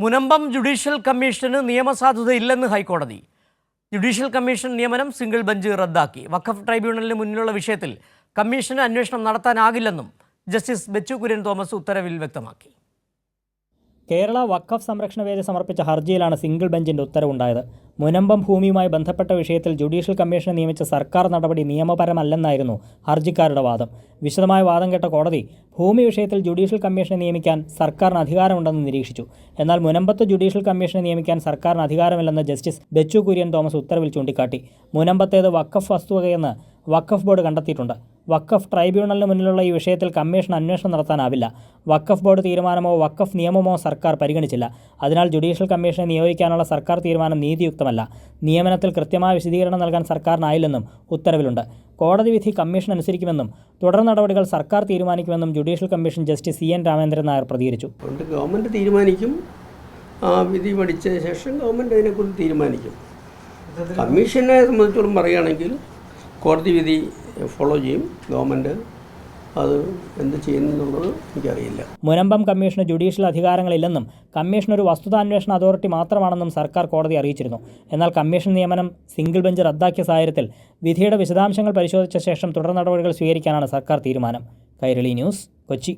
Munambam judicial commission നിയമസാധുതയില്ലെന്ന് ഹൈക്കോടതി. Judicial commission നിയമനം single bench റദ്ദാക്കി. വഖഫ് ട്രൈബ്യൂണലിന് മുന്നിലുള്ള വിഷയത്തിൽ കമ്മീഷന് അന്വേഷണം നടത്താനാകില്ലെന്നും ജസ്റ്റിസ് ബെച്ചു കുര്യൻ തോമസ് ഉത്തരവിൽ വ്യക്തമാക്കി. കേരള വഖഫ് സംരക്ഷണ വേദി സമർപ്പിച്ച ഹർജിയിലാണ് സിംഗിൾ ബെഞ്ചിന്റെ ഉത്തരവുണ്ടായത്. മുനമ്പം ഭൂമിയുമായി ബന്ധപ്പെട്ട വിഷയത്തിൽ ജുഡീഷ്യൽ കമ്മീഷനെ നിയമിച്ച സർക്കാർ നടപടി നിയമപരമല്ലെന്നായിരുന്നു ഹർജിക്കാരുടെ വാദം. വിശദമായ വാദം കേട്ട കോടതി ഭൂമി വിഷയത്തിൽ ജുഡീഷ്യൽ കമ്മീഷനെ നിയമിക്കാൻ സർക്കാരിന് അധികാരമുണ്ടെന്ന് നിരീക്ഷിച്ചു. എന്നാൽ മുനമ്പത്ത് ജുഡീഷ്യൽ കമ്മീഷനെ നിയമിക്കാൻ സർക്കാരിന് അധികാരമില്ലെന്ന് ജസ്റ്റിസ് ബെച്ചു കുര്യൻ തോമസ് ഉത്തരവിൽ ചൂണ്ടിക്കാട്ടി. മുനമ്പത്തേത് വഖഫ് വസ്തുവകയെന്ന് വഖഫ് ബോർഡ് കണ്ടെത്തിയിട്ടുണ്ട്. വഖഫ് ട്രൈബ്യൂണലിന് മുന്നിലുള്ള ഈ വിഷയത്തിൽ കമ്മീഷൻ അന്വേഷണം നടത്താനാവില്ല. വഖഫ് ബോർഡ് തീരുമാനമോ വഖഫ് നിയമമോ സർക്കാർ പരിഗണിച്ചില്ല. അതിനാൽ ജുഡീഷ്യൽ കമ്മീഷനെ നിയോഗിക്കാനുള്ള സർക്കാർ തീരുമാനം നീതിയുക്തമല്ല. നിയമനത്തിൽ കൃത്യമായ വിശദീകരണം നൽകാൻ സർക്കാരിനായില്ലെന്നും ഉത്തരവിലുണ്ട്. കോടതി വിധി കമ്മീഷൻ അനുസരിക്കുമെന്നും തുടർ നടപടികൾ സർക്കാർ തീരുമാനിക്കുമെന്നും judicial commission justice CN Ramendran Nair പ്രതികരിച്ചു. ഗവൺമെൻറ് തീരുമാനിക്കും, വിധി പഠിച്ച ശേഷം ഗവൺമെൻറ് അതിനെക്കുറിച്ച് തീരുമാനിക്കും. കമ്മീഷനെ സംബന്ധിച്ചോളം പറയുകയാണെങ്കിൽ കോടതി വിധി ഫോളോ ചെയ്യും. ഗവൺമെൻറ് അത് എന്ത് ചെയ്യുന്നുള്ളത് എനിക്കറിയില്ല. മുനമ്പം കമ്മീഷന് ജുഡീഷ്യൽ അധികാരങ്ങളില്ലെന്നും കമ്മീഷൻ ഒരു വസ്തുതാന്വേഷണ അതോറിറ്റി മാത്രമാണെന്നും സർക്കാർ കോടതി അറിയിച്ചിരുന്നു. എന്നാൽ കമ്മീഷൻ നിയമനം സിംഗിൾ ബെഞ്ച് റദ്ദാക്കിയ സാഹചര്യത്തിൽ വിധിയുടെ വിശദാംശങ്ങൾ പരിശോധിച്ച ശേഷം തുടർ നടപടികൾ സ്വീകരിക്കാനാണ് സർക്കാർ തീരുമാനം. കൈരളി ന്യൂസ്, കൊച്ചി.